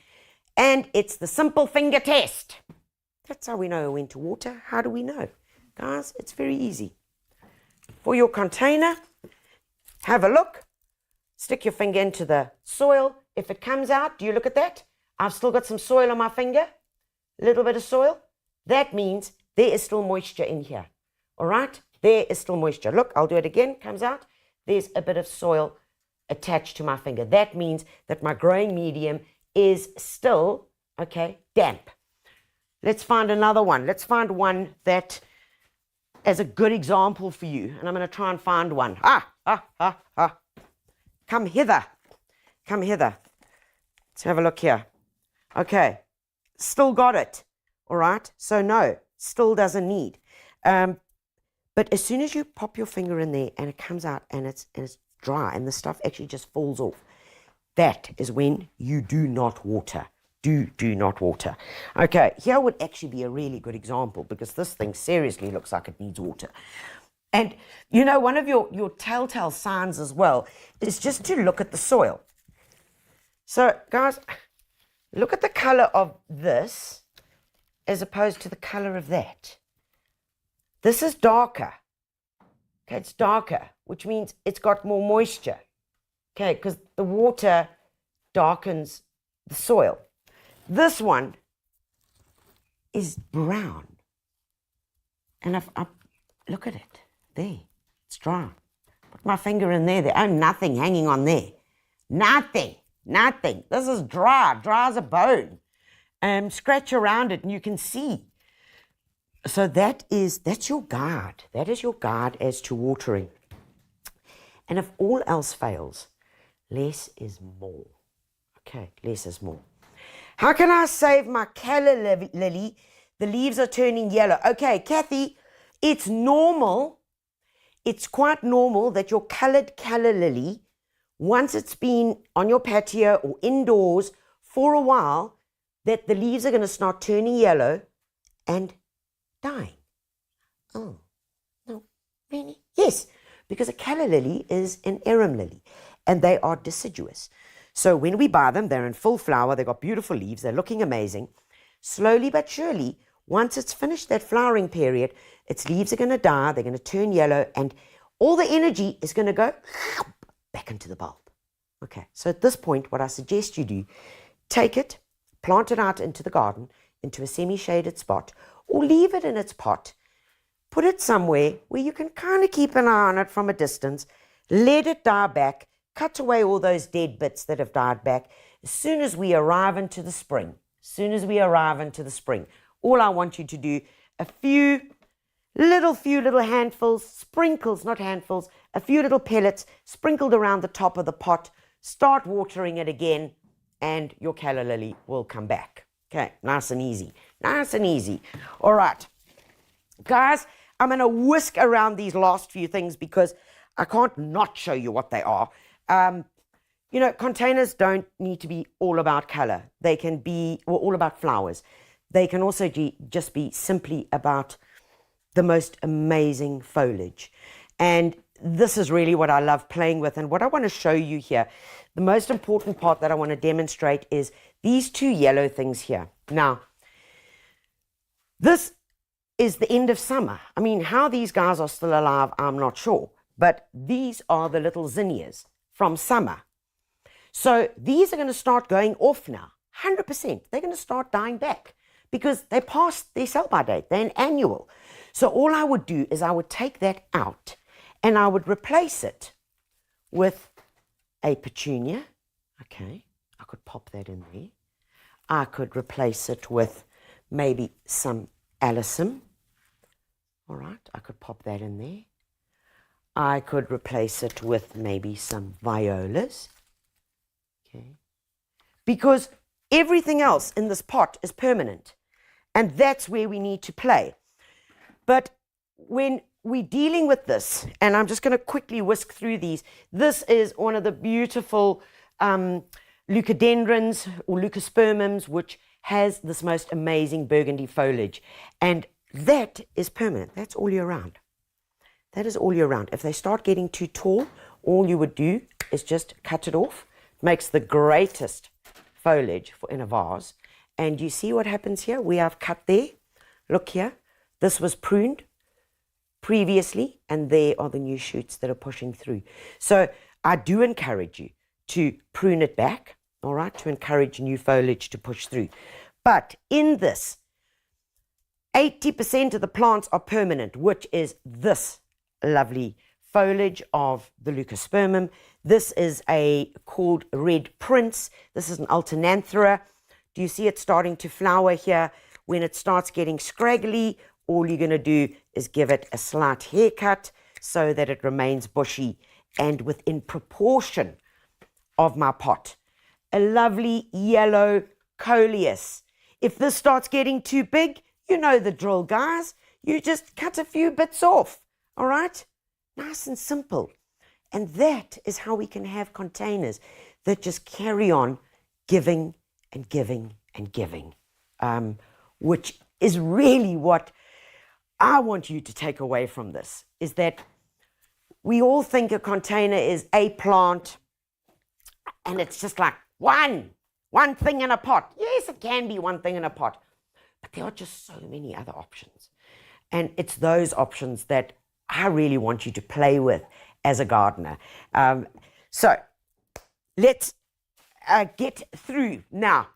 and it's the simple finger test. That's how we know when to water. How do we know? Guys, it's very easy. For your container, have a look. Stick your finger into the soil. If it comes out, do you look at that? I've still got some soil on my finger. A little bit of soil. That means there is still moisture in here. All right? There is still moisture. Look, I'll do it again. Comes out. There's a bit of soil attached to my finger. That means that my growing medium is still, damp. Let's find another one. Let's find one that as a good example for you. And I'm going to try and find one. Come hither. Let's have a look here. Okay. Still got it. All right. So no, still doesn't need. But as soon as you pop your finger in there and it comes out and it's dry and the stuff actually just falls off, that is when you do not water. Do not water. Okay, here would actually be a really good example because this thing seriously looks like it needs water. And, one of your telltale signs as well is just to look at the soil. So, guys, Look at the color of this as opposed to the color of that. This is darker. Okay, it's darker, which means it's got more moisture. Okay, because the water darkens the soil. This one is brown. And if I look at it, there, it's dry. Put my finger in there. Oh, nothing hanging on there. Nothing. This is dry as a bone. Scratch around it and you can see. So that's your guide. That is your guide as to watering. And if all else fails, less is more. Okay, less is more. How can I save my calla lily? The leaves are turning yellow. Okay, Kathy, it's normal. It's quite normal that your colored calla lily, once it's been on your patio or indoors for a while, that the leaves are going to start turning yellow and dying. Oh, no, really? Yes, because a calla lily is an arum lily and they are deciduous. So when we buy them, they're in full flower, they've got beautiful leaves, they're looking amazing. Slowly but surely, once it's finished that flowering period, its leaves are going to die, they're going to turn yellow, and all the energy is going to go back into the bulb. Okay, so at this point, what I suggest you do, take it, plant it out into the garden, into a semi-shaded spot, or leave it in its pot. Put it somewhere where you can kind of keep an eye on it from a distance, let it die back, cut away all those dead bits that have died back. As soon as we arrive into the spring, all I want you to do, a few little handfuls, sprinkles, not handfuls, a few little pellets sprinkled around the top of the pot, start watering it again, and your calla lily will come back. Okay, nice and easy. All right, guys, I'm going to whisk around these last few things because I can't not show you what they are. Containers don't need to be all about color. They can be all about flowers. They can also just be simply about the most amazing foliage. And this is really what I love playing with. And what I want to show you here, the most important part that I want to demonstrate is these two yellow things here. Now, this is the end of summer. I mean, how these guys are still alive, I'm not sure. But these are the little zinnias from summer. So these are going to start going off now, 100%. They're going to start dying back because they passed their sell-by date. They're an annual. So all I would do is I would take that out and I would replace it with a petunia. Okay, I could pop that in there. I could replace it with maybe some alyssum. All right, I could pop that in there. I could replace it with maybe some violas. Okay, because everything else in this pot is permanent, and that's where we need to play. But when we're dealing with this, and I'm just going to quickly whisk through these, this is one of the beautiful leucadendrons or leucospermums, which has this most amazing burgundy foliage, and that is permanent. That's all year round. That is all year round. If they start getting too tall, all you would do is just cut it off. It makes the greatest foliage in a vase. And you see what happens here? We have cut there. Look here. This was pruned previously, and there are the new shoots that are pushing through. So I do encourage you to prune it back, all right, to encourage new foliage to push through. But in this, 80% of the plants are permanent, which is this lovely foliage of the leucospermum. This is called Red Prince. This is an alternanthera. Do you see it starting to flower here? When it starts getting scraggly, all you're going to do is give it a slight haircut so that it remains bushy and within proportion of my pot. A lovely yellow coleus. If this starts getting too big, you know the drill, guys. You just cut a few bits off, all right? Nice and simple. And that is how we can have containers that just carry on giving and giving and giving, which is really what I want you to take away from this, is that we all think a container is a plant and it's just like one one thing in a pot. Yes, it can be one thing in a pot, but there are just so many other options. And it's those options that I really want you to play with as a gardener. So let's get through now.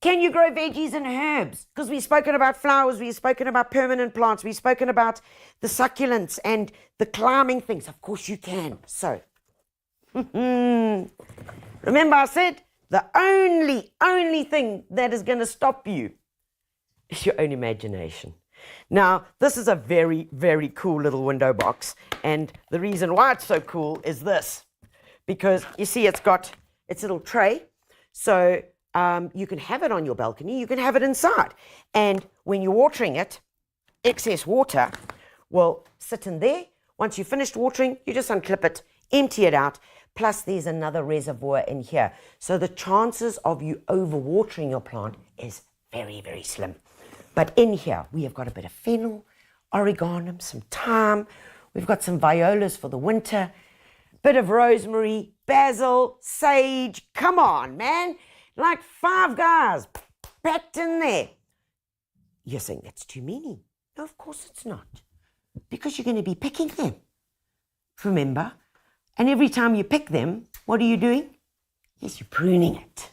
Can you grow veggies and herbs? Because we've spoken about flowers, we've spoken about permanent plants, we've spoken about the succulents and the climbing things. Of course you can. So, remember I said the only thing that is going to stop you is your own imagination. Now, this is a very, very cool little window box. And the reason why it's so cool is this. Because you see it's got its little tray. So you can have it on your balcony, you can have it inside. And when you're watering it, excess water will sit in there. Once you've finished watering, you just unclip it, empty it out. Plus there's another reservoir in here. So the chances of you overwatering your plant is very, very slim. But in here, we have got a bit of fennel, oregano, some thyme. We've got some violas for the winter, bit of rosemary, basil, sage. Come on, man. Like 5 guys packed in there. You're saying that's too many. No, of course it's not. Because you're going to be picking them. Remember? And every time you pick them, what are you doing? Yes, you're pruning it.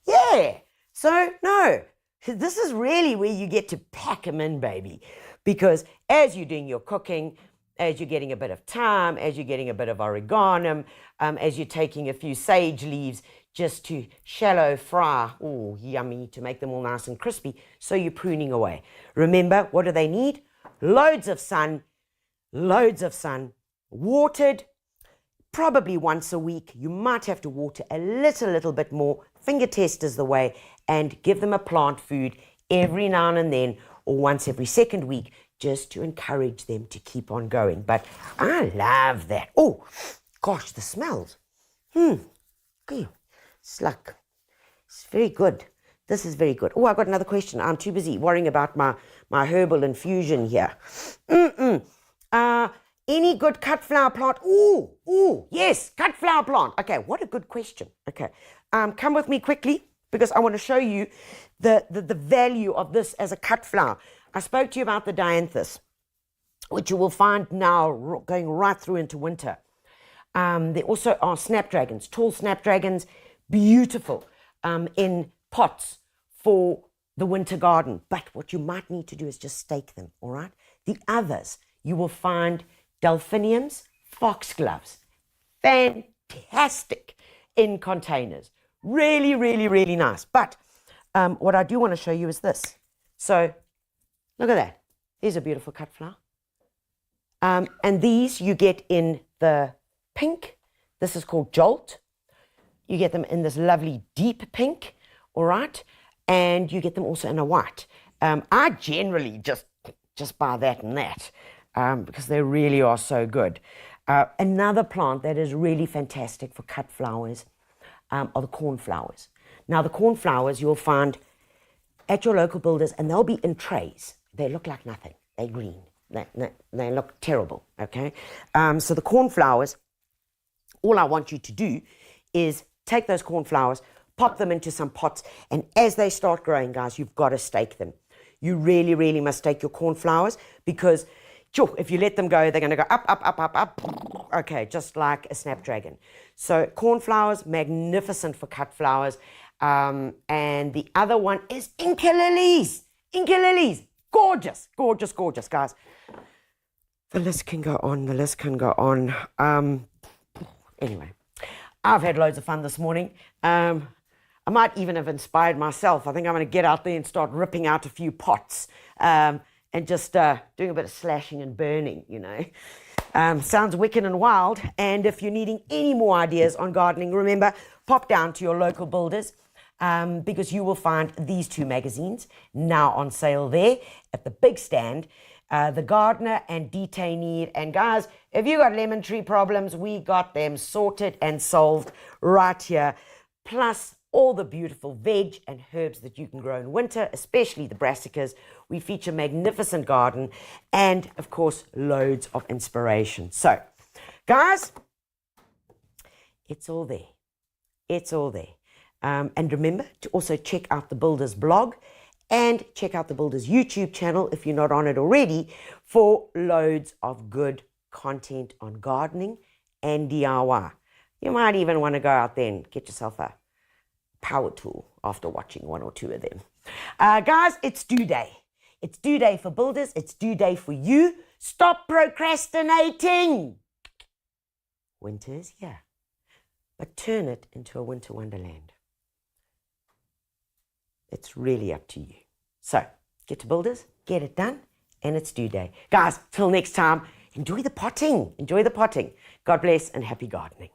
Yeah. So, no. This is really where you get to pack them in, baby. Because as you're doing your cooking, as you're getting a bit of thyme, as you're getting a bit of oregano, as you're taking a few sage leaves just to shallow fry, oh, yummy, to make them all nice and crispy, so you're pruning away. Remember, what do they need? Loads of sun, watered, probably once a week. You might have to water a little bit more. Finger test is the way, and give them a plant food every now and then, or once every second week, just to encourage them to keep on going. But I love that. Oh, gosh, the smells. Okay. It's very good. This is very good. Oh, I got another question. I'm too busy worrying about my herbal infusion here. Any good cut flower plant? Ooh, yes, cut flower plant. Okay, what a good question. Okay, come with me quickly because I want to show you the value of this as a cut flower. I spoke to you about the dianthus, which you will find now going right through into winter. There also are snapdragons, tall snapdragons, beautiful in pots for the winter garden. But what you might need to do is just stake them, all right? The others, you will find delphiniums, foxgloves, fantastic in containers. Really, really, really nice. But what I do want to show you is this. So look at that. These are beautiful cut flower. And these you get in the pink. This is called Jolt. You get them in this lovely deep pink, all right? And you get them also in a white. I generally just buy that and that because they really are so good. Another plant that is really fantastic for cut flowers are the cornflowers. Now, the cornflowers you'll find at your local builders, and they'll be in trays. They look like nothing. They're green. They look terrible, okay? So the cornflowers, all I want you to do is take those cornflowers, pop them into some pots, and as they start growing, guys, you've got to stake them. You really, really must stake your cornflowers because if you let them go, they're going to go up. Okay, just like a snapdragon. So cornflowers, magnificent for cut flowers. And the other one is Inca lilies. Inca lilies. Gorgeous, gorgeous, gorgeous, guys. The list can go on. Anyway, I've had loads of fun this morning. I might even have inspired myself. I think I'm going to get out there and start ripping out a few pots and just doing a bit of slashing and burning, you know. Sounds wicked and wild. And if you're needing any more ideas on gardening, remember, pop down to your local builders because you will find these 2 magazines now on sale there at the big stand. The Gardener and Detainee. And guys, if you got lemon tree problems, we got them sorted and solved right here. Plus all the beautiful veg and herbs that you can grow in winter, especially the brassicas. We feature magnificent garden and, of course, loads of inspiration. So, guys, it's all there. It's all there. And remember to also check out the Builders blog and check out the Builders YouTube channel if you're not on it already for loads of good content on gardening and DIY. You might even want to go out there and get yourself a power tool after watching one or two of them. Guys, it's due day. It's due day for builders. It's due day for you. Stop procrastinating. Winter is here, but turn it into a winter wonderland. It's really up to you. So get to builders, get it done, and it's due day. Guys, till next time, enjoy the potting. Enjoy the potting. God bless and happy gardening.